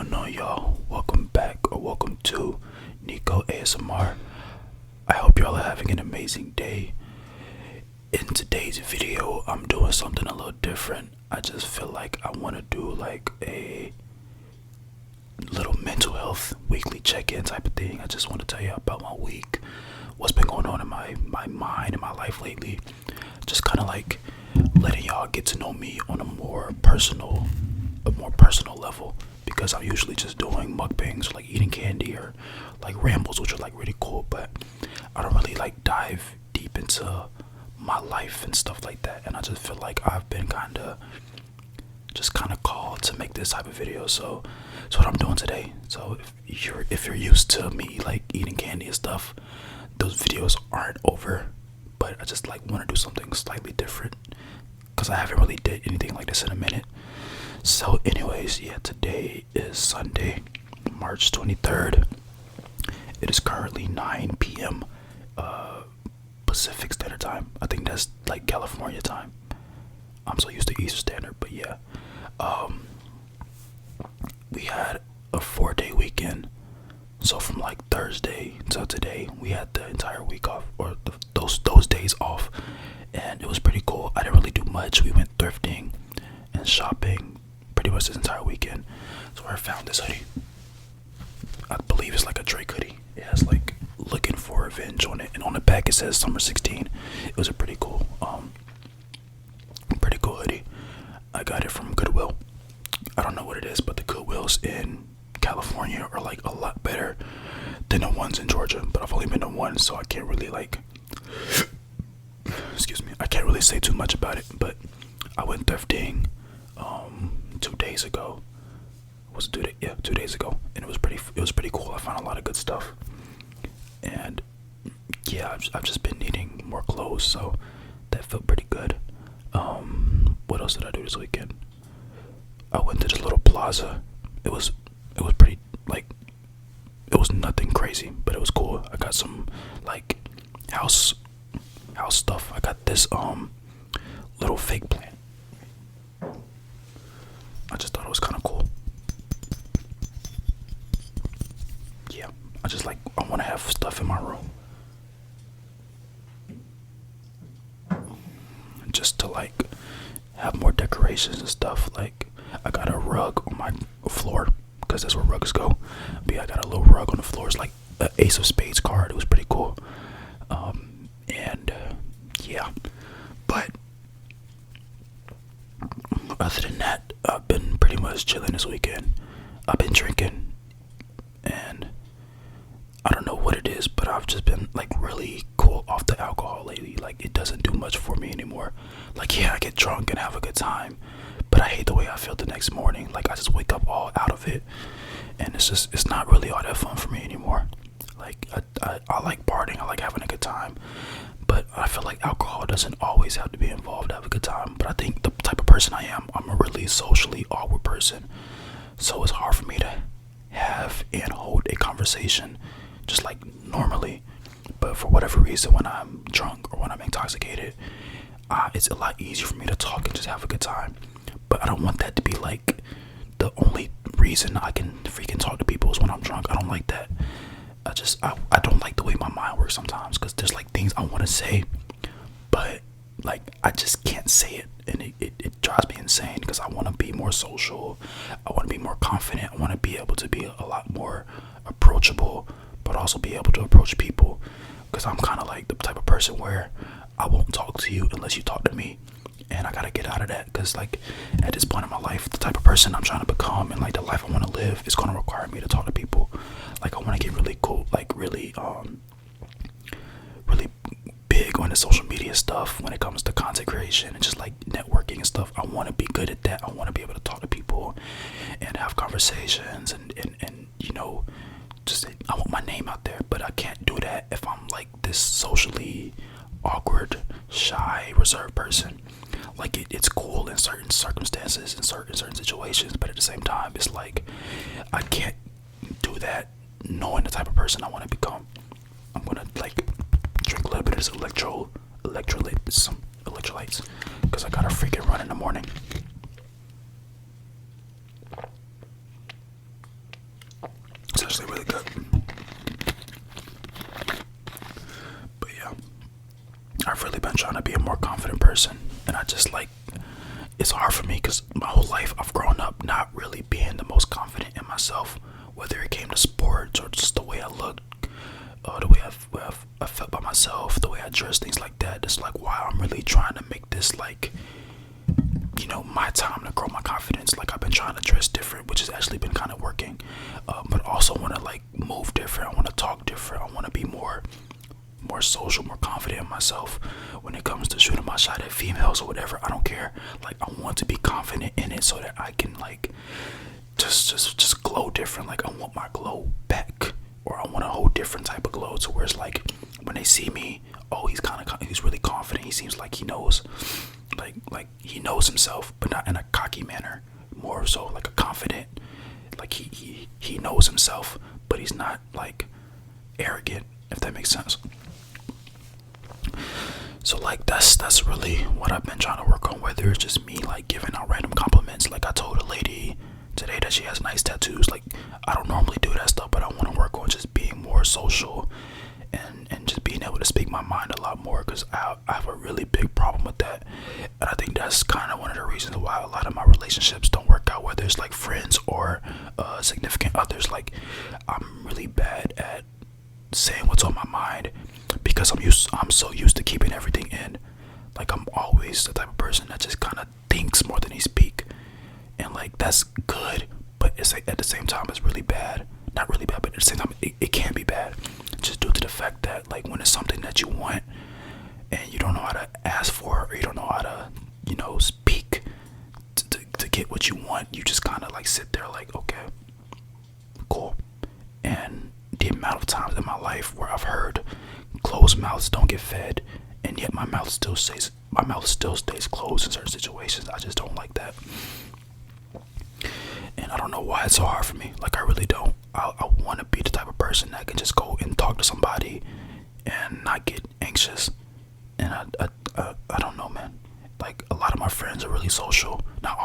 going on, y'all? Welcome back or welcome to Nico ASMR. I hope y'all are having an amazing day. In today's video, I'm doing something a little different. I just feel like I want to do like a little mental health weekly check-in type of thing. I just want to tell you about my week, what's been going on in my mind and my life lately. Just kind of like letting y'all get to know me on a more personal level, because I'm usually just doing mukbangs or like eating candy or like rambles, which are like really cool, but I don't really like dive deep into my life and stuff like that. And I just feel like I've been kind of called to make this type of video, so that's what I'm doing today. So if you're used to me like eating candy and stuff, those videos aren't over, but I just like want to do something slightly different because I haven't really did anything like this in a minute. So anyways, yeah, today is Sunday, March 23rd. It is currently 9 p.m. Pacific Standard Time. I think that's like California time. I'm so used to Eastern Standard, but yeah. We had a 4-day weekend. So from like Thursday to today, we had the entire week off, or those days off, and it was pretty cool. I didn't really do much. We went thrifting and shopping pretty much this entire weekend. So I found this hoodie. I believe it's like a Drake hoodie. It has like "Looking for Revenge" on it, and on the back it says Summer 16. It was a pretty cool hoodie. I got it from Goodwill. I don't know what it is, but the Goodwills in California are like a lot better than the ones in Georgia, but I've only been to one, so I can't really like I can't really say too much about it. But I went thrifting 2 days ago. Was it 2 days? Yeah, 2 days ago, and it was pretty cool. I found a lot of good stuff, and yeah, I've just been needing more clothes, so that felt pretty good. What else did I do this weekend? I went to this little plaza. It was pretty, like, it was nothing crazy, but it was cool. I got some like house stuff. I got this little fake plant. I just thought it was kind of cool. Yeah, I want to have stuff in my room just to like have more decorations and stuff. Like, I got a rug on my floor because that's where rugs go. But yeah, I got a little rug on the floor. It's like an Ace of Spades card. It was pretty cool. Yeah, but other than that, I've been pretty much chilling this weekend. I've been drinking, and I don't know what it is, but I've just been like really cool off the alcohol lately. Like, it doesn't do much for me anymore. Like, yeah, I get drunk and have a good time, but I hate the way I feel the next morning. Like, I just wake up all out of it, and it's not really all that fun for me anymore. Like, I like partying, I like having a good time, but I feel like alcohol doesn't always have to be involved to have a good time. But I think the type of person I am, I'm a really socially awkward person, so it's hard for me to have and hold a conversation just like normally. But for whatever reason, when I'm drunk or when I'm intoxicated, it's a lot easier for me to talk and just have a good time. But I don't want that to be like the only reason I can freaking talk to people is when I'm drunk. I don't like that. I don't like the way my mind works sometimes, because there's like things I want to say, but like I just can't say it, and it drives me insane, because I want to be more social, I want to be more confident, I want to be able to be a lot more approachable, but also be able to approach people, because I'm kind of like the type of person where I won't talk to you unless you talk to me. And I gotta get out of that, because like at this point in my life, the type of person I'm trying to become and like the life I want to live is going to require me to talk to people. Like, I want to get really cool, like really big on the social media stuff when it comes to content creation and just like networking and stuff. I want to be good at that. I want to be able to talk to people and have conversations and you know, just I want my name out there. But I can't do that if I'm like this socially awkward, shy, reserved person. Like, it's cool in certain circumstances and certain situations, but at the same time, it's like I can't do that knowing the type of person I want to become. I'm gonna like drink a little bit of this electrolytes, because I gotta freaking run in the morning. actually really good. But yeah, I've really been trying to be a more confident person, and I just like, it's hard for me because my whole life I've grown up not really being the most confident in myself, whether it came to sports or just the way I looked, the way I felt by myself, the way I dress, things like that. It's like, wow, I'm really trying to make this like, my time to grow my confidence. Like, I've been trying to dress different, which has actually been kind of working, but also want to like move different. I want to talk different. I want to be more social, more confident in myself when it comes to shooting my shot at females or whatever. I don't care. Like, I want to be confident in it so that I can like just glow different. Like, I want my glow back, or I want a whole different type of glow to where it's like when they see me, oh, he's really confident. He seems like he knows, like he knows himself, but not in a cocky manner. More so like a confident, like he knows himself, but he's not like arrogant, if that makes sense. So like that's really what I've been trying to work on, whether it's just me like giving out random compliments. Like, I told a lady today that she has nice tattoos. Like, I don't normally do that stuff, but I want to work on just being more social and just being able to speak my mind a lot more, because I have a really big problem with that. And I think that's kind of one of the reasons why a lot of my relationships don't work out, whether it's like friends or significant others. Like, I'm really bad at saying what's on my mind because I'm so used to keeping everything in. Like, I'm always the type of person that just kind of thinks more than he speak, and like that's good, but it's like at the same time it's really bad. Not really bad, but at the same time it can be bad, just due to the fact that like when it's something that you want and you don't know how to ask for, or you don't know how to speak to get what you want, you just kind of like sit there like, okay, cool. And the amount of times in my life where I've heard closed mouths don't get fed, and yet my mouth still stays closed in certain situations. I just don't like that, and I don't know why it's so hard for me. Like, I really don't. I want to be the type of person that can just go and talk to somebody and not get anxious. And I don't know, man. Like, a lot of my friends are really social. Not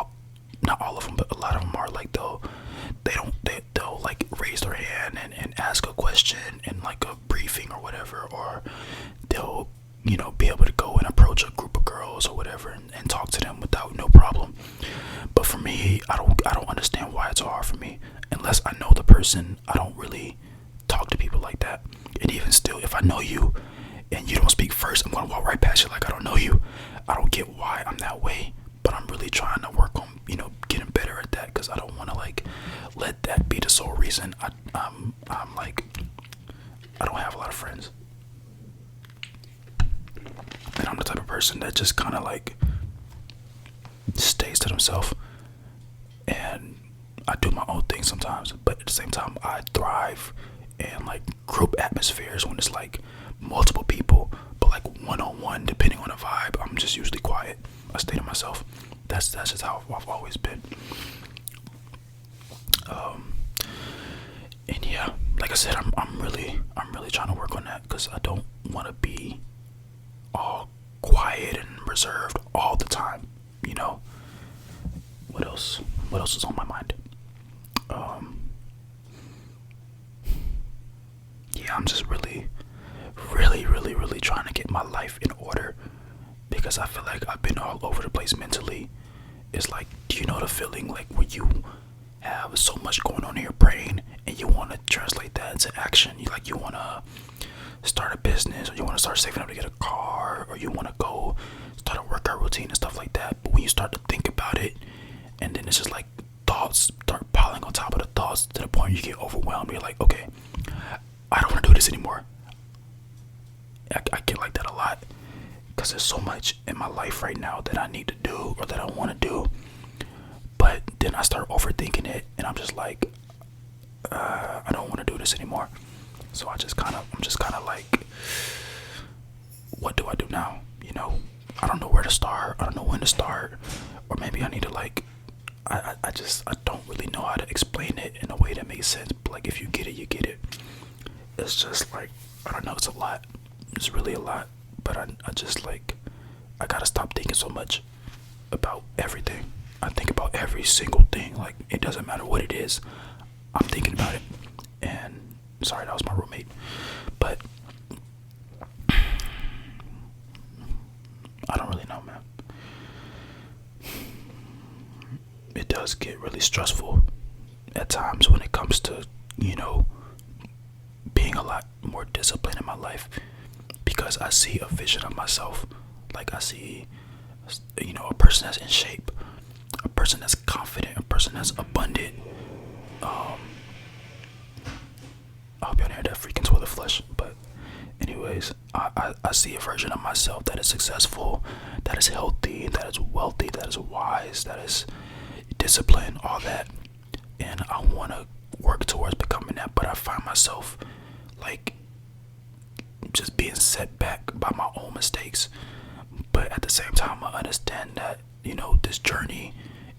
all of them, but a lot of them are like, they'll like raise their hand and ask a question in like a briefing or whatever, or they'll be able to go and approach a group of girls or whatever and talk to them without no problem. But for me, I don't understand why it's so hard for me. Unless I know the person, I don't really talk to people like that. And even still, if I know you and you don't speak first, I'm gonna walk right past you like I don't know you. I don't get why I'm that way, but I'm really trying to work on getting better at that, because I don't want to like let that be the sole reason I'm like, I don't have a lot of friends, and I'm the type of person that just kind of like stays to themselves, and I do my own thing sometimes, but at the same time I thrive in like group atmospheres when it's like multiple people, but like one-on-one, depending on the vibe, I'm just usually quiet. I stay to myself. That's just how I've always been. And yeah, like I said, I'm really trying to work on that, because I don't want to be all quiet and reserved all the time. What else is on my mind? Yeah, I'm just really trying to get my life in order, because I feel like I've been all over the place mentally. It's like, do you know the feeling like when you have so much going on in your brain and you want to translate that into action? You want to start a business, or you want to start saving up to get a car, or you want to go start a workout routine and stuff like that. But when you start to think about it, and then it's just like thoughts start piling on top of the thoughts to the point you get overwhelmed. You're like, okay, I don't want to do this anymore. I get like that a lot, because there's so much in my life right now that I need to do or that I want to do, but then I start overthinking it, and I'm just like, I don't want to do this anymore. So I'm just kind of like, what do I do now? I don't know where to start. I don't know when to start, or maybe I need to like, I don't really know how to explain it in a way that makes sense. But like, if you get it, you get it. It's just like, I don't know. It's a lot. It's really a lot. But I just like, I gotta stop thinking so much about everything. I think about every single thing. Like, it doesn't matter what it is, I'm thinking about it. And sorry, that was my roommate. But I don't really know, man. It does get really stressful at times when it comes to, being a lot more disciplined in my life, because I see a vision of myself. Like, I see, a person that's in shape, a person that's confident, a person that's abundant. I hope y'all hear that freaking toilet flush. But anyways, I see a version of myself that is successful, that is healthy, that is wealthy, that is wise, that is disciplined, all that. And I want to work towards becoming that, but I find myself like just being set back by my own mistakes. But at the same time, I understand that this journey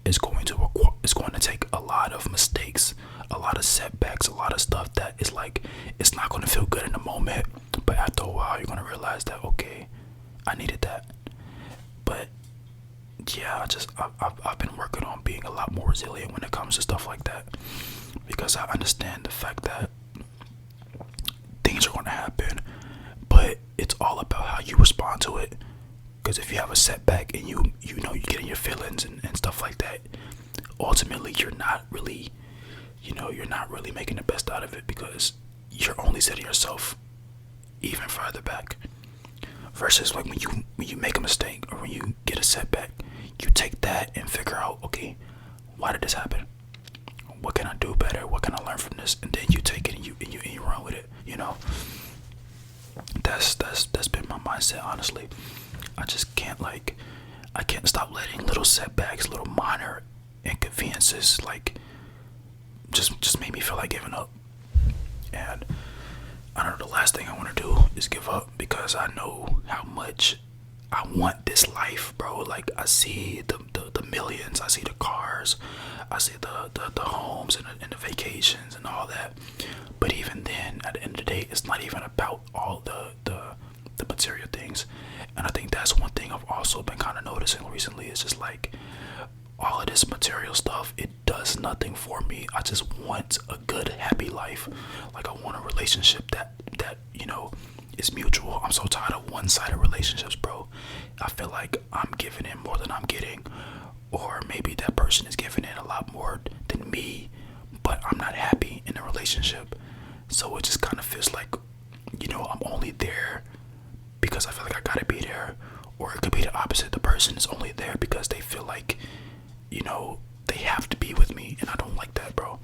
is going to take a lot of mistakes, a lot of setbacks, a lot of stuff that is like, it's not going to feel good in the moment, but after a while you're going to realize that, okay, I needed that. But yeah, I've been working on being a lot more resilient when it comes to stuff like that, because I understand the fact that things are going to happen, but it's all about how you respond to it. Because if you have a setback and you get in your feelings and stuff like that, ultimately you're not really making the best out of it, because you're only setting yourself even further back. Versus like when you make a mistake or when you get a setback, you take that and figure out, okay, why did this happen? What can I do better? What can I learn from this? And then you take it and you run with it. That's been my mindset, honestly. I just can't I can't stop letting little setbacks, little minor inconveniences just make me feel like giving up. And I don't know, the last thing I want to do is give up, because I know how much I want this life, bro. Like, I see the millions, I see the cars, I see the homes and the vacations and all that. But even then, at the end of the day, it's not even about all the material things. And I think that's one thing I've also been kind of noticing recently. Is just like, all of this material stuff, it does nothing for me. I just want a good, happy life. Like, I want a relationship that is mutual. I'm so tired of one-sided relationships, bro. I feel like I'm giving in more than I'm getting, or maybe that person is giving in a lot more than me, but I'm not happy in the relationship. So it just kind of feels like, I'm only there because I feel like I gotta be there. Or it could be the opposite. The person is only there because they feel like, they have to be with me. And I don't like that, bro.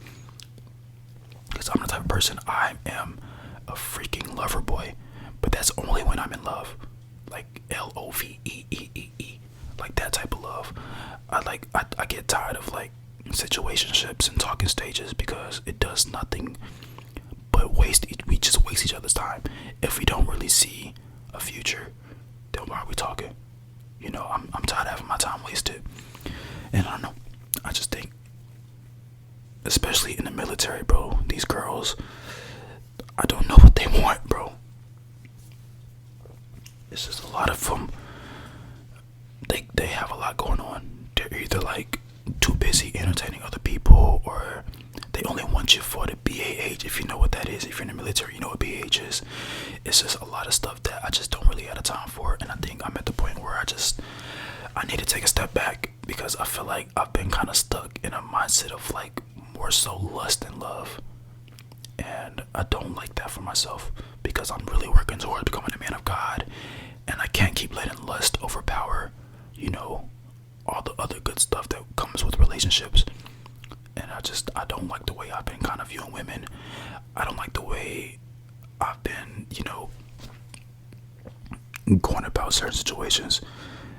Because I'm the type of person, I am a freaking lover boy. But that's only when I'm in love. Like LOVEEE. Like that type of love. I get tired of situationships and talking stages, because it does nothing but we just waste each other's time. If we don't really see a future, then why are we talking? I'm tired of having my time wasted. And I don't know, I just think, especially in the military, bro, these girls, I don't know what they want, bro. It's just a lot of them, they have a lot going on. They're either too busy entertaining other people, or they only want you for the BAH, if you know what that is. If you're in the military, you know what BAH is. It's just a lot of stuff that I just don't really have the time for. And I think I'm at the point where I need to take a step back, because I feel like I've been kind of stuck in a mindset of more so lust than love. And I don't like that for myself, because I'm really working towards becoming a man of God, and I can't keep letting lust overpower, all the other good stuff that comes with relationships. And I don't like the way I've been kind of viewing women. I don't like the way I've been, going about certain situations,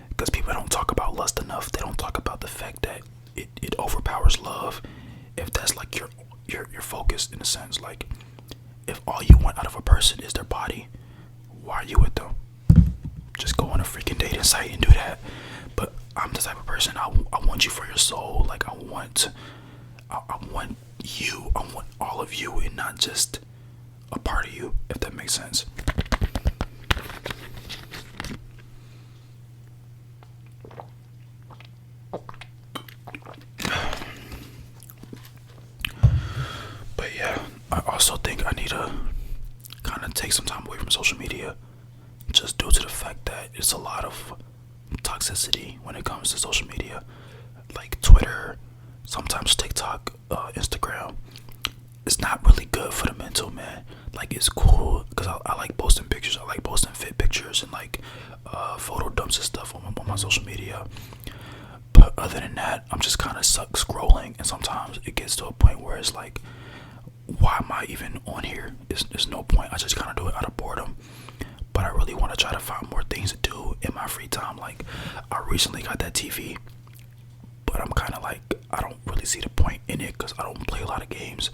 because people don't talk about lust enough. They don't talk about the fact that it overpowers love. If that's your focus, in a sense, if all you want out of a person is their body, why are you with them? Just go on a freaking dating site and do that. But I'm the type of person, I want you for your soul. I want you. I want all of you, and not just a part of you, if that makes sense. But yeah, I also like I need to kind of take some time away from social media, just due to the fact that it's a lot of toxicity when it comes to social media, like Twitter, sometimes TikTok, Instagram. It's not really good for the mental, man. Like, it's cool because I like posting pictures. I like posting fit pictures and like photo dumps and stuff on my social media. But other than that, I'm just kind of stuck scrolling, and sometimes it gets to a point where it's like, why am I even on here? There's no point. I just kind of do it out of boredom. But I really want to try to find more things to do in my free time. Like, I recently got that TV, but I'm kind of like, I don't really see the point in it because I don't play a lot of games.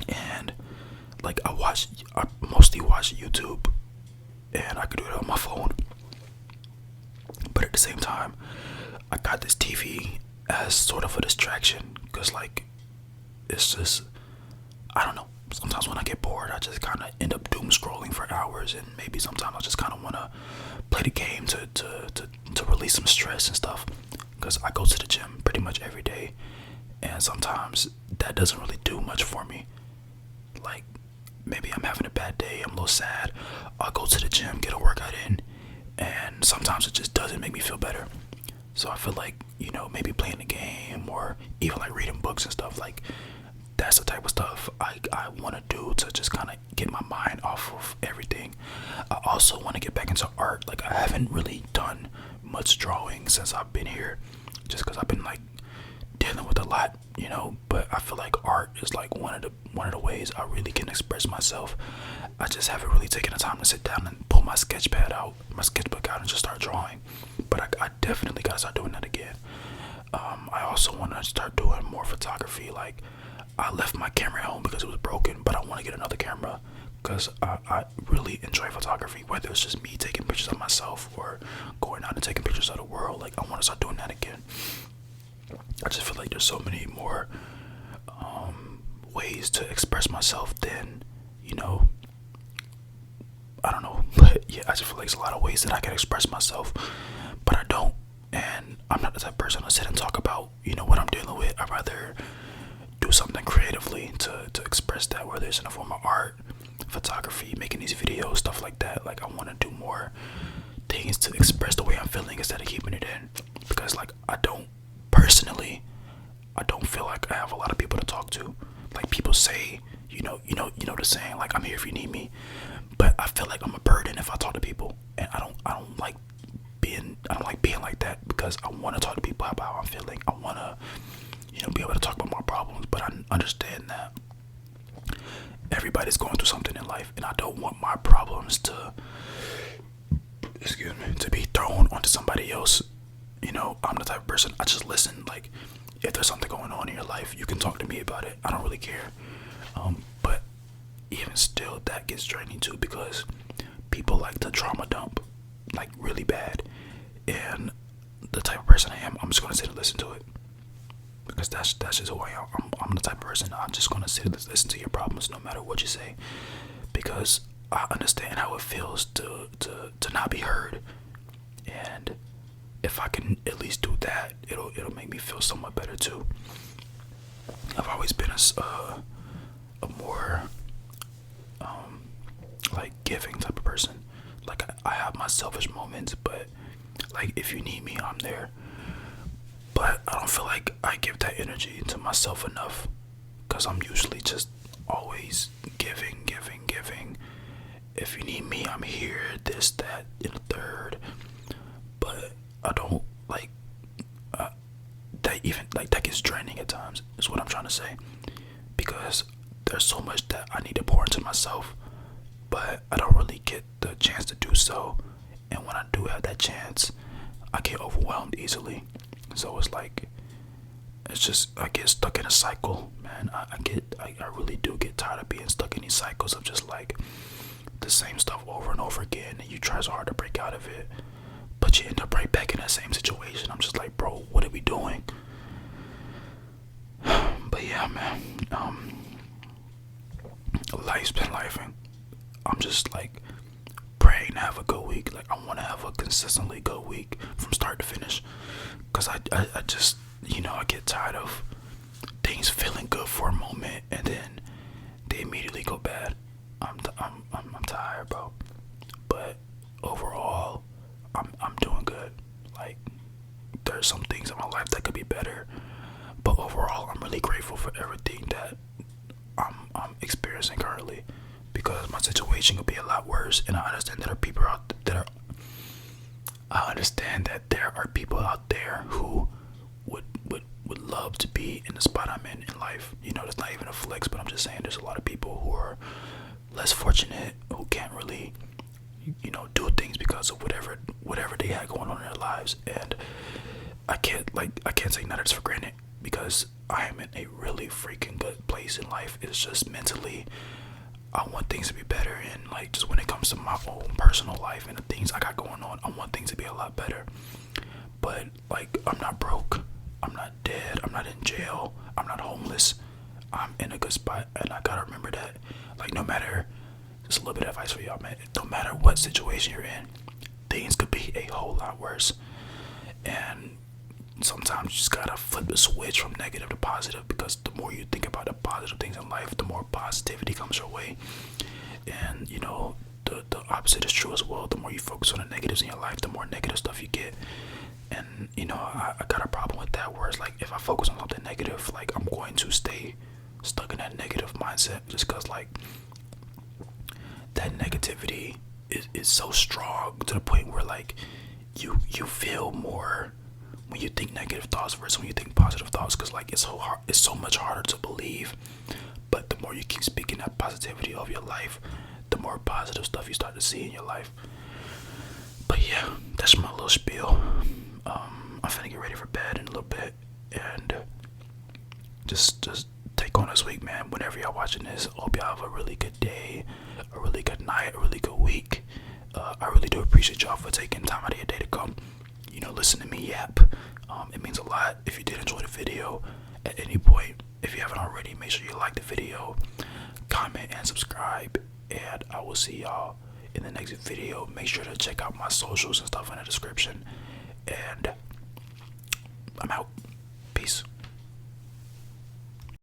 And like, I mostly watch YouTube, and I could do it on my phone. But at the same time, I got this TV as sort of a distraction because, like, it's just, I don't know. Sometimes when I get bored, I just kind of end up doom scrolling for hours, and maybe sometimes I just kind of want to play the game to release some stress and stuff. Because I go to the gym pretty much every day, and sometimes that doesn't really do much for me. Like, maybe I'm having a bad day, I'm a little sad, I'll go to the gym, get a workout in, and sometimes it just doesn't make me feel better. So I feel like, you know, maybe playing the game or even like reading books and stuff, like, that's the type of stuff I want to do to just kind of get my mind off of everything. I also want to get back into art. Like, I haven't really done much drawing since I've been here, just because I've been like dealing with a lot, you know. But I feel like art is like one of the ways I really can express myself. I just haven't really taken the time to sit down and pull my sketchbook out, and just start drawing. But I definitely gotta start doing that again. I also want to start doing more photography. Like, I left my camera at home because it was broken, but I want to get another camera because I really enjoy photography, whether it's just me taking pictures of myself or going out and taking pictures of the world. Like, I want to start doing that again. I just feel like there's so many more ways to express myself than, you know, I don't know, but yeah, I just feel like there's a lot of ways that I can express myself, but I don't. And I'm not the type of person to sit and talk about, you know, what I'm dealing with. I'd rather do something creatively to express that, whether it's in the form of art, photography, making these videos, stuff like that. Like, I want to do more things to express the way I'm feeling instead of keeping it in, because like, I don't feel like I have a lot of people to talk to. Like, people say, you know the saying, like, I'm here if you need me, but I feel like I'm a burden if I talk to people, and I don't like being like that, because I want to talk to people about how I'm feeling. I want to, you know, be able to talk about my problems, but I understand that everybody's going through something in life, and I don't want my problems to be thrown onto somebody else. You know, I'm the type of person, I just listen. Like, if there's something going on in your life, you can talk to me about it. I don't really care. But even still, that gets draining too, because people like to trauma dump, like, really bad. And the type of person I am, I'm just gonna sit and listen to it, because that's just who I am. I'm the type of person, I'm just gonna sit and listen to your problems no matter what you say, because I understand how it feels to not be heard. And if I can at least do that, it'll make me feel somewhat better too. I've always been a more like giving type of person. Like, I have my selfish moments, but like, if you need me, I'm there. But I don't feel like I give that energy to myself enough, because I'm usually just always giving. If you need me, I'm here, this, that, and the third. But I don't like that gets draining at times, is what I'm trying to say, because there's so much that I need to pour into myself, but I don't really get the chance to do so. And when I do have that chance, I get overwhelmed easily. So it's like, it's just, I get stuck in a cycle, man. I really do get tired of being stuck in these cycles of just like the same stuff over and over again, and you try so hard to break out of it, but you end up right back in that same situation. I'm just like, bro, what are we doing? But yeah, man, life's been lifing. I'm just like praying to have a good week. Like, I want to have a consistently good week from start to finish, because I just, you know, I get tired of things feeling good for a moment and then they immediately tired, bro. But overall, I'm doing good. Like, there's some things in my life that could be better, but overall, I'm really grateful for everything that I'm experiencing currently, because my situation could be a lot worse, and I understand that I understand that there are people out there who would love to be in the spot I'm in life. You know, that's not even a flex, but I'm just saying there's a lot of people who are less fortunate, who can't really, you know, do things because of whatever they had going on in their lives. And I can't take none of this for granted, because I am in a really freaking good place in life. It's just mentally, I want things to be better, and like, just when it comes to my own personal life and the things I got going on, I want things to be a lot better. But like, I'm not broke, I'm not dead, I'm not in jail, I'm not homeless. I'm in a good spot, and I gotta remember that. Like, no matter, just a little bit of advice for y'all, man. No matter what situation you're in, things could be a whole lot worse. And sometimes you just gotta flip the switch from negative to positive, because the more you think about the positive things in life, the more positivity comes your way. And you know, the opposite is true as well. The more you focus on the negatives in your life, the more negative stuff you get. And you know, I got a problem with that, where it's like, if I focus on something negative, like, I'm going to stay stuck in that negative mindset, just because like, that negativity is so strong to the point where like, you feel more when you think negative thoughts versus when you think positive thoughts, because like, it's so much harder to believe. But the more you keep speaking that positivity of your life, the more positive stuff you start to see in your life. But yeah, that's my little spiel. I'm finna get ready for bed in a little bit, and just take on this week, man. Whenever y'all watching this, I hope y'all have a really good day, a really good night, a really good week. I really do appreciate y'all for taking time out of your day to come, you know, listen to me yap. It means a lot. If you did enjoy the video at any point, if you haven't already, make sure you like the video, comment, and subscribe. And I will see y'all in the next video. Make sure to check out my socials and stuff in the description. And I'm out.